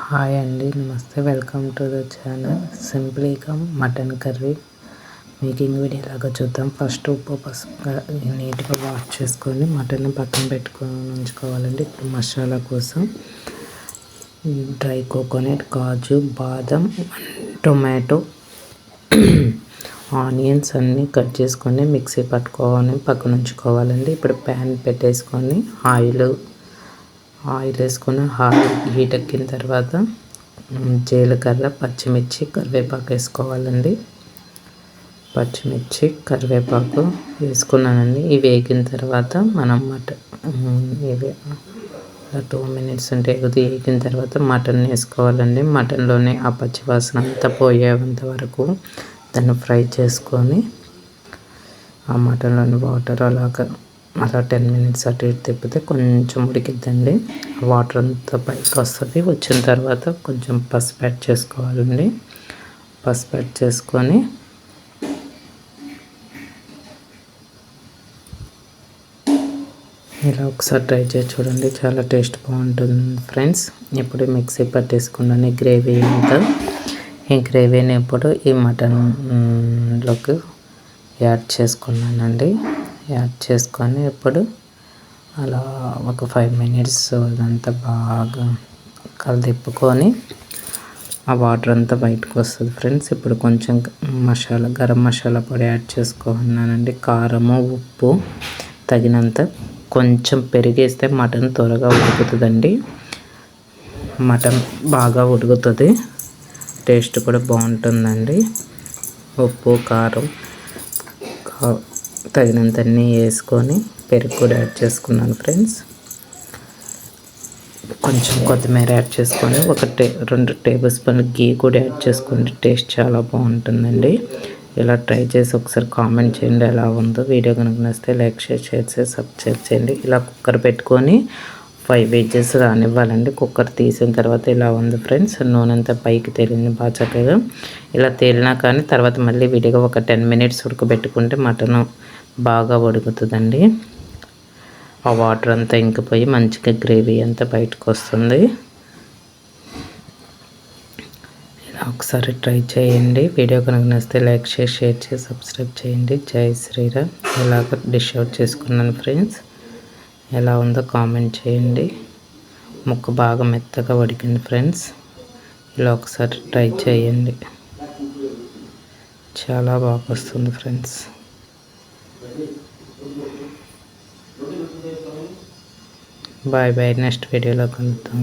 Hi అండి, నమస్తే. Welcome to the channel సింప్లీగా మటన్ కర్రీ మేకింగ్ వీడియో లాగా చూద్దాం. ఫస్ట్ ఉప్పు పసుపు నీట్గా వాష్ చేసుకొని మటన్ పక్కన పెట్టుకొని ఉంచుకోవాలండి. ఇప్పుడు మసాలా కోసం డ్రై కోకోనట్, కాజు, బాదం, టొమాటో, ఆనియన్స్ అన్నీ కట్ చేసుకొని మిక్సీ పట్టుకోవాలి, పక్కన ఉంచుకోవాలండి. ఇప్పుడు ప్యాన్ పెట్టేసుకొని ఆయిల్ వేసుకొని ఆయిల్ హీట్ ఎక్కిన తర్వాత జీలకర్ర, పచ్చిమిర్చి, కరివేపాకు వేసుకోవాలండి. పచ్చిమిర్చి, కరివేపాకు వేసుకున్నానండి. ఇవి వేగిన తర్వాత మనం ఇవి 2 minutes అంటే వేగిన తర్వాత మటన్ వేసుకోవాలండి. మటన్లోనే ఆ పచ్చివాసన అంతా పోయేంత వరకు దాన్ని ఫ్రై చేసుకొని ఆ మటన్లోని వాటర్ అలా 10 minutes అటు ఇటు తిప్పితే కొంచెం ఉడికిద్దండి. వాటర్ అంతా పైకి వస్తుంది. వచ్చిన తర్వాత కొంచెం పసుపు యాడ్ చేసుకోవాలండి. పసుపు యాడ్ చేసుకొని ఇలా ఒకసారి ట్రై చేసి చూడండి, చాలా టేస్ట్ బాగుంటుంది ఫ్రెండ్స్. ఇప్పుడు మిక్సీ పట్టేసుకున్నాను గ్రేవీ అంతా. ఈ గ్రేవీని ఇప్పుడు ఈ మటన్లోకి యాడ్ చేసుకున్నానండి. యాడ్ చేసుకొని ఇప్పుడు అలా ఒక 5 minutes అదంతా బాగా కలిదిప్పుకొని ఆ వాటర్ అంతా బయటకు వస్తుంది ఫ్రెండ్స్. ఇప్పుడు కొంచెం గరం మసాలా పొడి యాడ్ చేసుకున్నానండి. కారము, ఉప్పు తగినంత, కొంచెం పెరిగేస్తే మటన్ త్వరగా ఉడుకుతుందండి. మటన్ బాగా ఉడుకుతుంది, టేస్ట్ కూడా బాగుంటుందండి. ఉప్పు, కారం తగినంత అన్నీ వేసుకొని పెరుగు కూడా యాడ్ చేసుకున్నాను ఫ్రెండ్స్. కొంచెం కొత్తిమీర యాడ్ చేసుకొని 2 tablespoon గీ కూడా యాడ్ చేసుకోండి. టేస్ట్ చాలా బాగుంటుందండి. ఇలా ట్రై చేసి ఒకసారి కామెంట్ చేయండి ఎలా ఉందో. వీడియో కనుక నచ్చితే లైక్, షేర్ సబ్స్క్రైబ్ చేయండి. ఇలా కుక్కర్ పెట్టుకొని 5 విజిల్స్ రానివ్వాలండి. కుక్కర్ తీసిన తర్వాత ఇలా ఉంది ఫ్రెండ్స్. నూనె అంతా పైకి తేలింది బాగా చక్కగా. ఇలా తేలినా కానీ తర్వాత మళ్ళీ విడిగా ఒక 10 minutes ఉడకబెట్టుకుంటే మటన్ బాగా ఉడుకుతుందండి. ఆ వాటర్ అంతా ఇంకిపోయి మంచిగా గ్రేవీ అంతా బయటకు వస్తుంది. ఇలా ఒకసారి ట్రై చేయండి. వీడియో కనుక నచ్చితే లైక్, షేర్ సబ్స్క్రైబ్ చేయండి. జై శ్రీరామ్. ఇలాగ డిష్ అవుట్ చేసుకున్నాను ఫ్రెండ్స్. ఎలా ఉందో కామెంట్ చేయండి. ముక్క బాగా మెత్తగా ఉడికింది ఫ్రెండ్స్. ఇలా ఒకసారి ట్రై చేయండి, చాలా బాగా వస్తుంది ఫ్రెండ్స్. బాయ్ బాయ్, నెక్స్ట్ వీడియోలో కలుద్దాం.